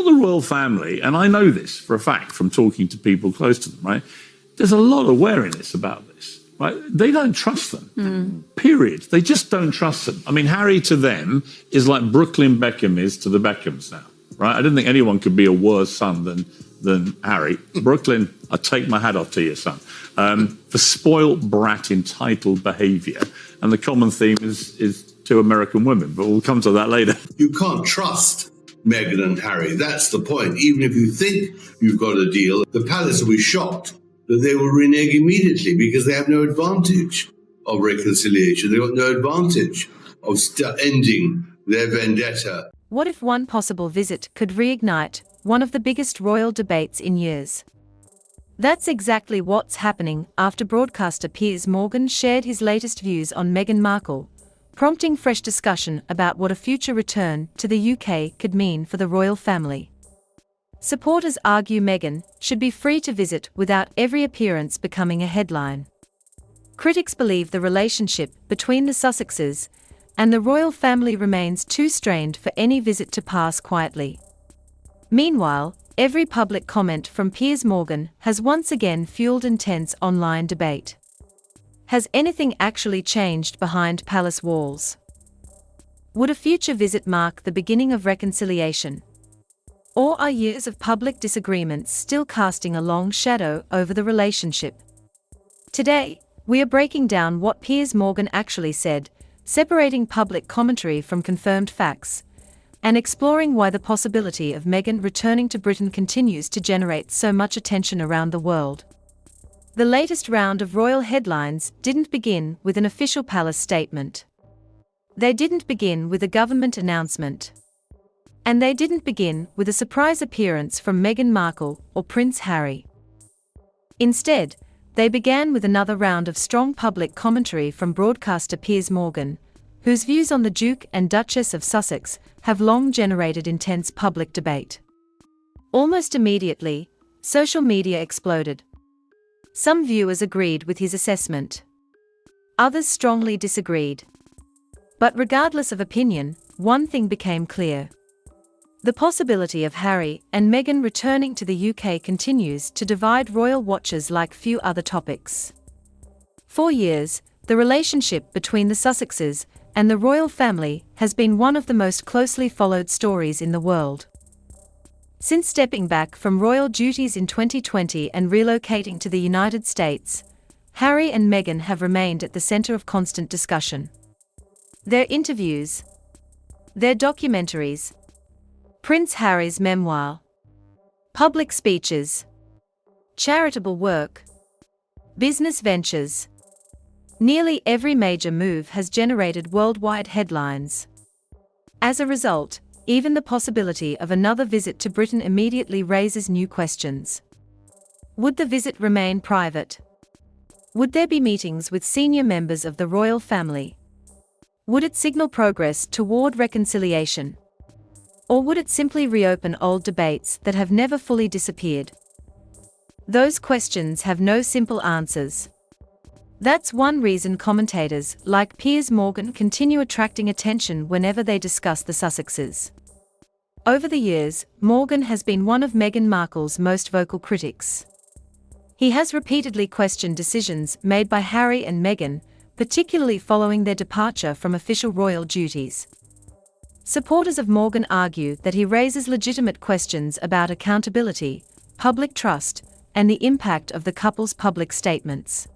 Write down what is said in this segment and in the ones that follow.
The royal family, and I know this for a fact from talking to people close to them, right? There's a lot of wariness about this, right? They don't trust them, period. They just don't trust them. I mean, Harry to them is like Brooklyn Beckham is to the Beckhams now, right? I don't think anyone could be a worse son than Harry. Brooklyn, I take my hat off to you, son. The spoilt brat entitled behaviour, and the common theme is two American women, but we'll come to that later. You can't trust Meghan and Harry. That's the point. Even if you think you've got a deal, the palace will be shocked that they will renege immediately because they have no advantage of reconciliation. They've got no advantage of ending their vendetta. What if one possible visit could reignite one of the biggest royal debates in years? That's exactly what's happening after broadcaster Piers Morgan shared his latest views on Meghan Markle, prompting fresh discussion about what a future return to the UK could mean for the royal family. Supporters argue Meghan should be free to visit without every appearance becoming a headline. Critics believe the relationship between the Sussexes and the royal family remains too strained for any visit to pass quietly. Meanwhile, every public comment from Piers Morgan has once again fueled intense online debate. Has anything actually changed behind palace walls? Would a future visit mark the beginning of reconciliation? Or are years of public disagreements still casting a long shadow over the relationship? Today, we are breaking down what Piers Morgan actually said, separating public commentary from confirmed facts, and exploring why the possibility of Meghan returning to Britain continues to generate so much attention around the world. The latest round of royal headlines didn't begin with an official palace statement. They didn't begin with a government announcement. And they didn't begin with a surprise appearance from Meghan Markle or Prince Harry. Instead, they began with another round of strong public commentary from broadcaster Piers Morgan, whose views on the Duke and Duchess of Sussex have long generated intense public debate. Almost immediately, social media exploded. Some viewers agreed with his assessment. Others strongly disagreed. But regardless of opinion, one thing became clear. The possibility of Harry and Meghan returning to the UK continues to divide royal watchers like few other topics. For years, the relationship between the Sussexes and the royal family has been one of the most closely followed stories in the world. Since stepping back from royal duties in 2020 and relocating to the United States, Harry and Meghan have remained at the center of constant discussion. Their interviews, their documentaries, Prince Harry's memoir, public speeches, charitable work, business ventures. Nearly every major move has generated worldwide headlines. As a result, even the possibility of another visit to Britain immediately raises new questions. Would the visit remain private? Would there be meetings with senior members of the royal family? Would it signal progress toward reconciliation? Or would it simply reopen old debates that have never fully disappeared? Those questions have no simple answers. That's one reason commentators like Piers Morgan continue attracting attention whenever they discuss the Sussexes. Over the years, Morgan has been one of Meghan Markle's most vocal critics. He has repeatedly questioned decisions made by Harry and Meghan, particularly following their departure from official royal duties. Supporters of Morgan argue that he raises legitimate questions about accountability, public trust, and the impact of the couple's public statements.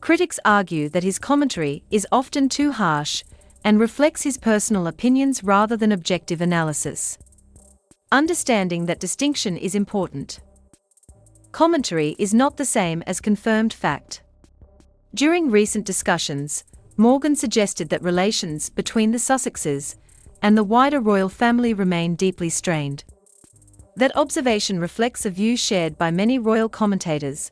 Critics argue that his commentary is often too harsh and reflects his personal opinions rather than objective analysis. Understanding that distinction is important. Commentary is not the same as confirmed fact. During recent discussions, Morgan suggested that relations between the Sussexes and the wider royal family remain deeply strained. That observation reflects a view shared by many royal commentators,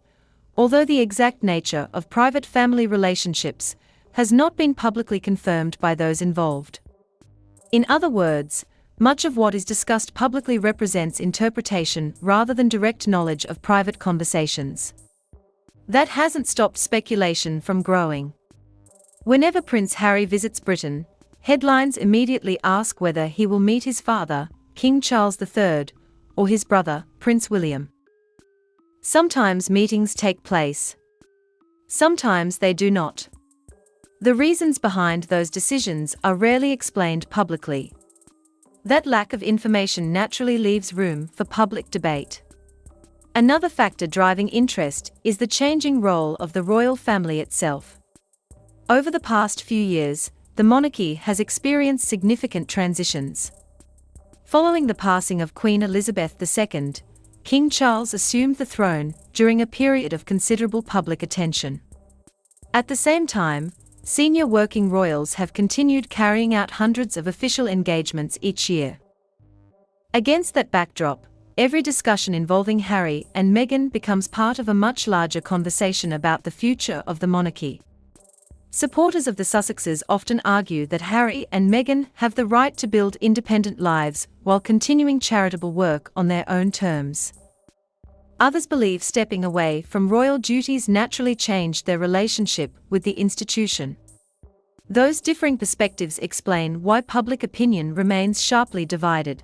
although the exact nature of private family relationships has not been publicly confirmed by those involved. In other words, much of what is discussed publicly represents interpretation rather than direct knowledge of private conversations. That hasn't stopped speculation from growing. Whenever Prince Harry visits Britain, headlines immediately ask whether he will meet his father, King Charles III, or his brother, Prince William. Sometimes meetings take place. Sometimes they do not. The reasons behind those decisions are rarely explained publicly. That lack of information naturally leaves room for public debate. Another factor driving interest is the changing role of the royal family itself. Over the past few years, the monarchy has experienced significant transitions. Following the passing of Queen Elizabeth II, King Charles assumed the throne during a period of considerable public attention. At the same time, senior working royals have continued carrying out hundreds of official engagements each year. Against that backdrop, every discussion involving Harry and Meghan becomes part of a much larger conversation about the future of the monarchy. Supporters of the Sussexes often argue that Harry and Meghan have the right to build independent lives while continuing charitable work on their own terms. Others believe stepping away from royal duties naturally changed their relationship with the institution. Those differing perspectives explain why public opinion remains sharply divided.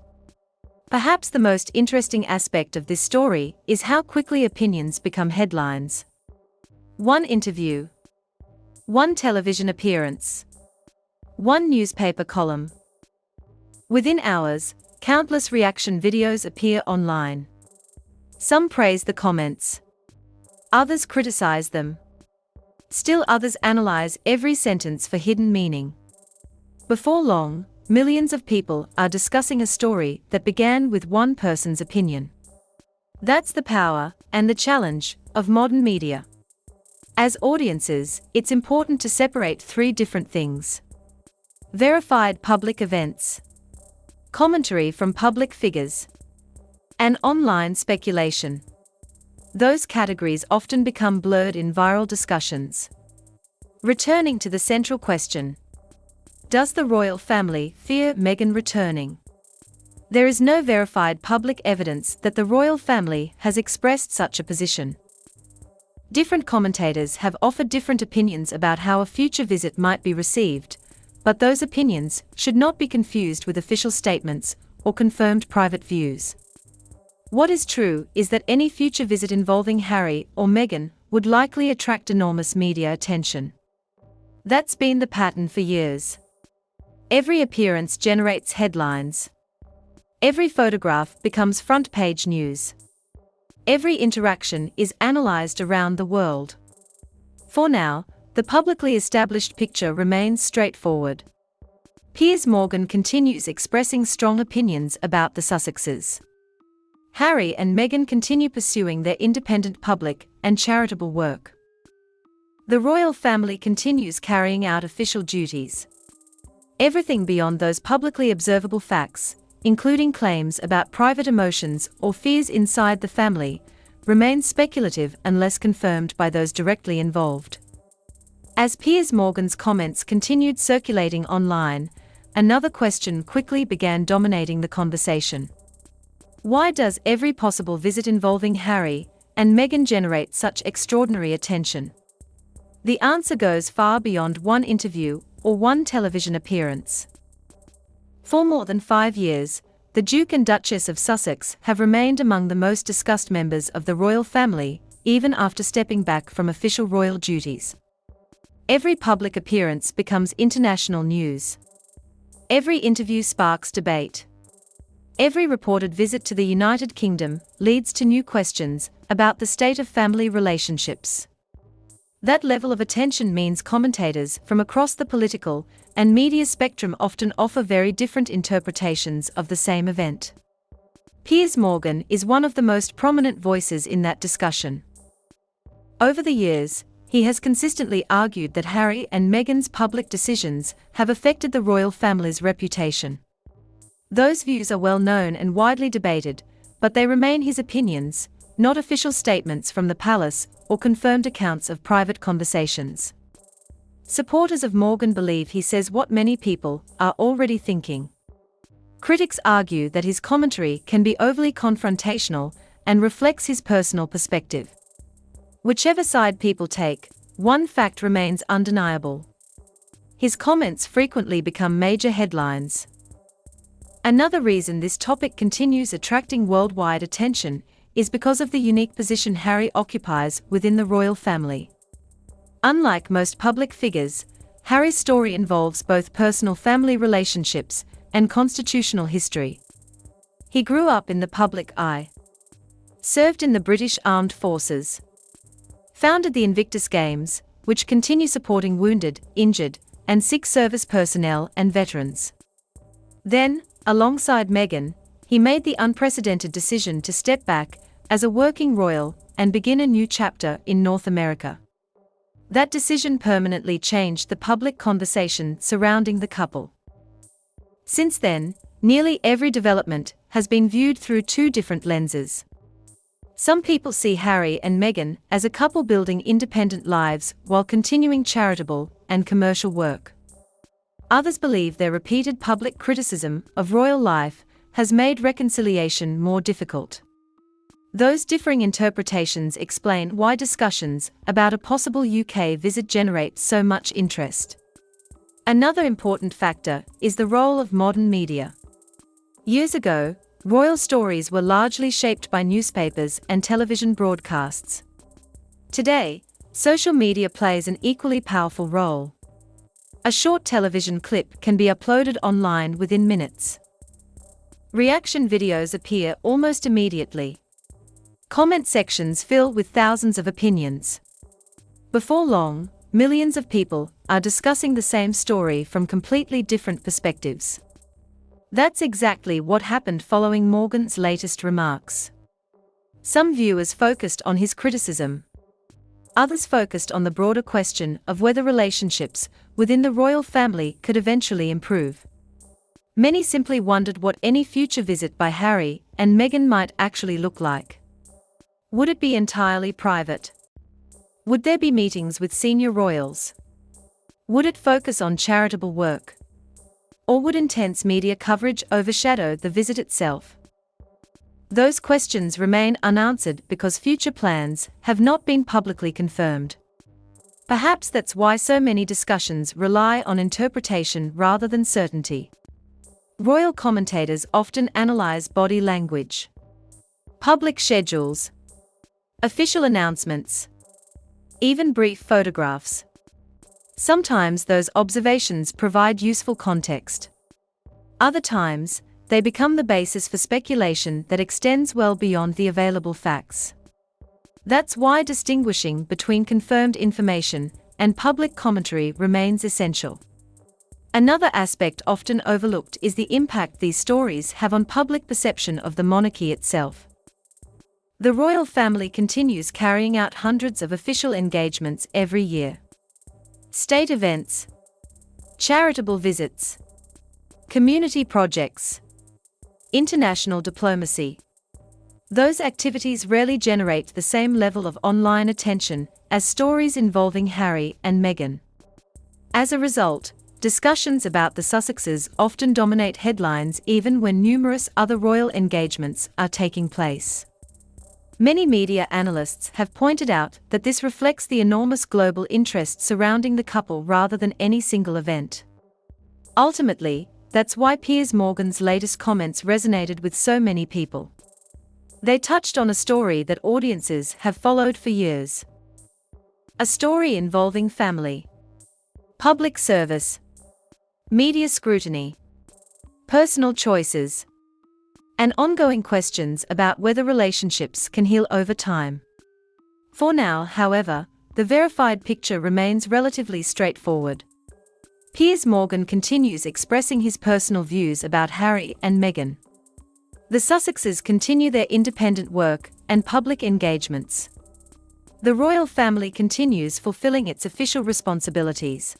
Perhaps the most interesting aspect of this story is how quickly opinions become headlines. One interview, one television appearance, one newspaper column. Within hours, countless reaction videos appear online. Some praise the comments. Others criticize them. Still others analyze every sentence for hidden meaning. Before long, millions of people are discussing a story that began with one person's opinion. That's the power and the challenge of modern media. As audiences, it's important to separate three different things: verified public events, commentary from public figures, and online speculation. Those categories often become blurred in viral discussions. Returning to the central question: does the royal family fear Meghan returning? There is no verified public evidence that the royal family has expressed such a position. Different commentators have offered different opinions about how a future visit might be received, but those opinions should not be confused with official statements or confirmed private views. What is true is that any future visit involving Harry or Meghan would likely attract enormous media attention. That's been the pattern for years. Every appearance generates headlines. Every photograph becomes front-page news. Every interaction is analyzed around the world. For now, the publicly established picture remains straightforward. Piers Morgan continues expressing strong opinions about the Sussexes. Harry and Meghan continue pursuing their independent public and charitable work. The royal family continues carrying out official duties. Everything beyond those publicly observable facts, including claims about private emotions or fears inside the family, remains speculative unless confirmed by those directly involved. As Piers Morgan's comments continued circulating online, another question quickly began dominating the conversation. Why does every possible visit involving Harry and Meghan generate such extraordinary attention? The answer goes far beyond one interview or one television appearance. For more than 5 years, the Duke and Duchess of Sussex have remained among the most discussed members of the royal family, even after stepping back from official royal duties. Every public appearance becomes international news. Every interview sparks debate. Every reported visit to the United Kingdom leads to new questions about the state of family relationships. That level of attention means commentators from across the political and media spectrum often offer very different interpretations of the same event. Piers Morgan is one of the most prominent voices in that discussion. Over the years, he has consistently argued that Harry and Meghan's public decisions have affected the royal family's reputation. Those views are well known and widely debated, but they remain his opinions, not official statements from the palace or confirmed accounts of private conversations. Supporters of Morgan believe he says what many people are already thinking. Critics argue that his commentary can be overly confrontational and reflects his personal perspective. Whichever side people take, one fact remains undeniable. His comments frequently become major headlines. Another reason this topic continues attracting worldwide attention is because of the unique position Harry occupies within the royal family. Unlike most public figures, Harry's story involves both personal family relationships and constitutional history. He grew up in the public eye, served in the British Armed Forces, founded the Invictus Games, which continue supporting wounded, injured, and sick service personnel and veterans. Then, alongside Meghan, he made the unprecedented decision to step back as a working royal and begin a new chapter in North America. That decision permanently changed the public conversation surrounding the couple. Since then, nearly every development has been viewed through two different lenses. Some people see Harry and Meghan as a couple building independent lives while continuing charitable and commercial work. Others believe their repeated public criticism of royal life has made reconciliation more difficult. Those differing interpretations explain why discussions about a possible UK visit generate so much interest. Another important factor is the role of modern media. Years ago, royal stories were largely shaped by newspapers and television broadcasts. Today, social media plays an equally powerful role. A short television clip can be uploaded online within minutes. Reaction videos appear almost immediately. Comment sections fill with thousands of opinions. Before long, millions of people are discussing the same story from completely different perspectives. That's exactly what happened following Morgan's latest remarks. Some viewers focused on his criticism. Others focused on the broader question of whether relationships within the royal family could eventually improve. Many simply wondered what any future visit by Harry and Meghan might actually look like. Would it be entirely private? Would there be meetings with senior royals? Would it focus on charitable work? Or would intense media coverage overshadow the visit itself? Those questions remain unanswered because future plans have not been publicly confirmed. Perhaps that's why so many discussions rely on interpretation rather than certainty. Royal commentators often analyze body language, public schedules, official announcements, even brief photographs. Sometimes those observations provide useful context. Other times, they become the basis for speculation that extends well beyond the available facts. That's why distinguishing between confirmed information and public commentary remains essential. Another aspect often overlooked is the impact these stories have on public perception of the monarchy itself. The royal family continues carrying out hundreds of official engagements every year. State events, charitable visits, community projects, international diplomacy. Those activities rarely generate the same level of online attention as stories involving Harry and Meghan. As a result, discussions about the Sussexes often dominate headlines even when numerous other royal engagements are taking place. Many media analysts have pointed out that this reflects the enormous global interest surrounding the couple rather than any single event. Ultimately, that's why Piers Morgan's latest comments resonated with so many people. They touched on a story that audiences have followed for years. A story involving family, public service, media scrutiny, personal choices, and ongoing questions about whether relationships can heal over time. For now, however, the verified picture remains relatively straightforward. Piers Morgan continues expressing his personal views about Harry and Meghan. The Sussexes continue their independent work and public engagements. The royal family continues fulfilling its official responsibilities.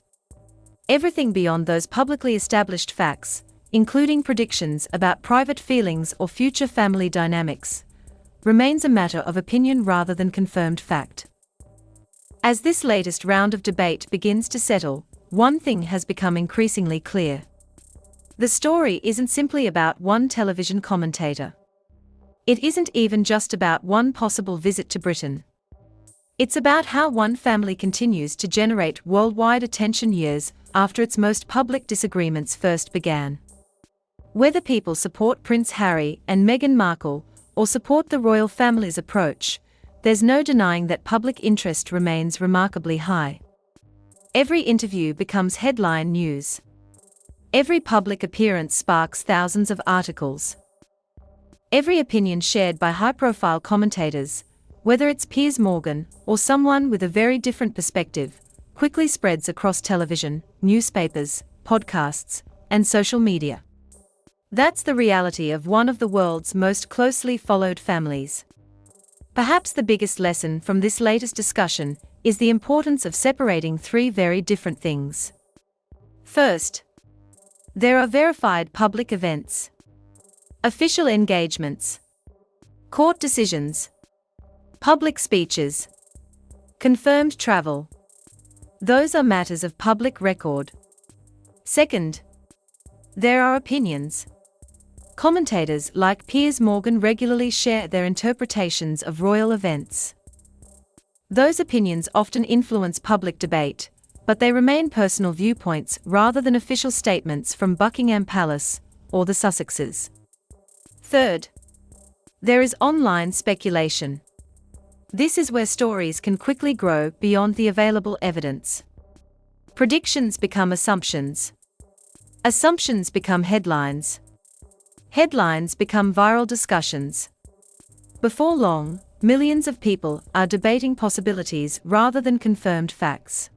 Everything beyond those publicly established facts, including predictions about private feelings or future family dynamics, remains a matter of opinion rather than confirmed fact. As this latest round of debate begins to settle, one thing has become increasingly clear. The story isn't simply about one television commentator. It isn't even just about one possible visit to Britain. It's about how one family continues to generate worldwide attention years after its most public disagreements first began. Whether people support Prince Harry and Meghan Markle or support the royal family's approach, there's no denying that public interest remains remarkably high. Every interview becomes headline news. Every public appearance sparks thousands of articles. Every opinion shared by high-profile commentators, whether it's Piers Morgan or someone with a very different perspective, quickly spreads across television, newspapers, podcasts, and social media. That's the reality of one of the world's most closely followed families. Perhaps the biggest lesson from this latest discussion is the importance of separating three very different things. First, there are verified public events, official engagements, court decisions, public speeches, confirmed travel. Those are matters of public record. Second, there are opinions. Commentators like Piers Morgan regularly share their interpretations of royal events. Those opinions often influence public debate, but they remain personal viewpoints rather than official statements from Buckingham Palace or the Sussexes. Third, there is online speculation. This is where stories can quickly grow beyond the available evidence. Predictions become assumptions. Assumptions become headlines. Headlines become viral discussions. Before long, millions of people are debating possibilities rather than confirmed facts.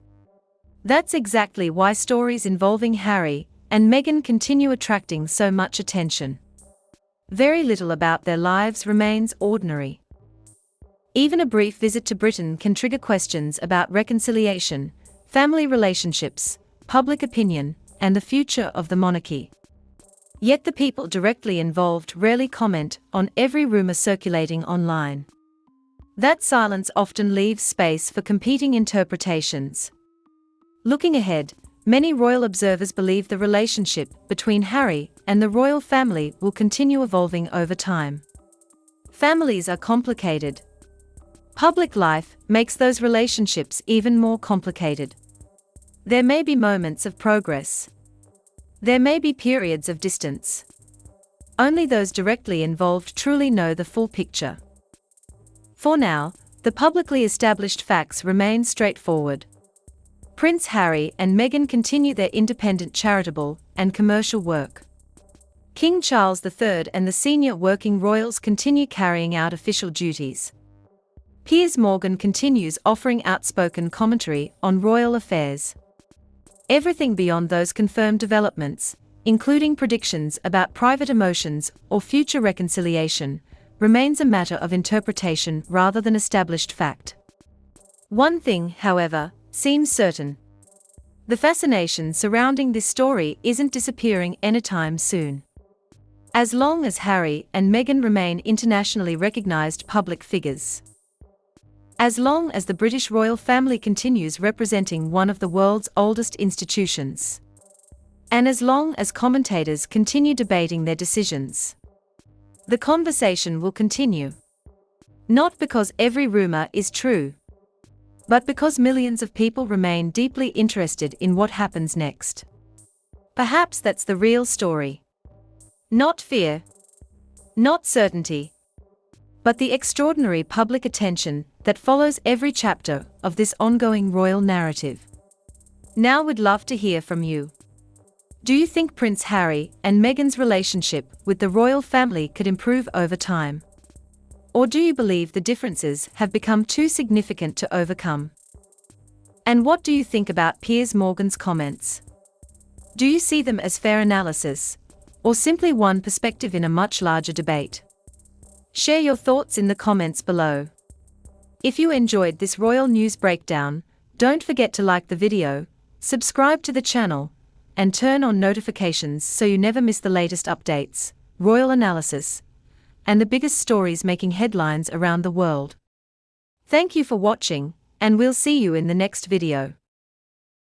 That's exactly why stories involving Harry and Meghan continue attracting so much attention. Very little about their lives remains ordinary. Even a brief visit to Britain can trigger questions about reconciliation, family relationships, public opinion, and the future of the monarchy. Yet the people directly involved rarely comment on every rumor circulating online. That silence often leaves space for competing interpretations. Looking ahead, many royal observers believe the relationship between Harry and the royal family will continue evolving over time. Families are complicated. Public life makes those relationships even more complicated. There may be moments of progress. There may be periods of distance. Only those directly involved truly know the full picture. For now, the publicly established facts remain straightforward. Prince Harry and Meghan continue their independent charitable and commercial work. King Charles III and the senior working royals continue carrying out official duties. Piers Morgan continues offering outspoken commentary on royal affairs. Everything beyond those confirmed developments, including predictions about private emotions or future reconciliation, remains a matter of interpretation rather than established fact. One thing, however, seems certain. The fascination surrounding this story isn't disappearing anytime soon. As long as Harry and Meghan remain internationally recognized public figures. As long as the British royal family continues representing one of the world's oldest institutions. And as long as commentators continue debating their decisions. The conversation will continue. Not because every rumor is true, but because millions of people remain deeply interested in what happens next. Perhaps that's the real story. Not fear. Not certainty. But the extraordinary public attention that follows every chapter of this ongoing royal narrative. Now we'd love to hear from you. Do you think Prince Harry and Meghan's relationship with the royal family could improve over time? Or do you believe the differences have become too significant to overcome? And what do you think about Piers Morgan's comments? Do you see them as fair analysis, or simply one perspective in a much larger debate? Share your thoughts in the comments below. If you enjoyed this royal news breakdown, don't forget to like the video, subscribe to the channel, and turn on notifications so you never miss the latest updates, royal analysis, and the biggest stories making headlines around the world. Thank you for watching, and we'll see you in the next video.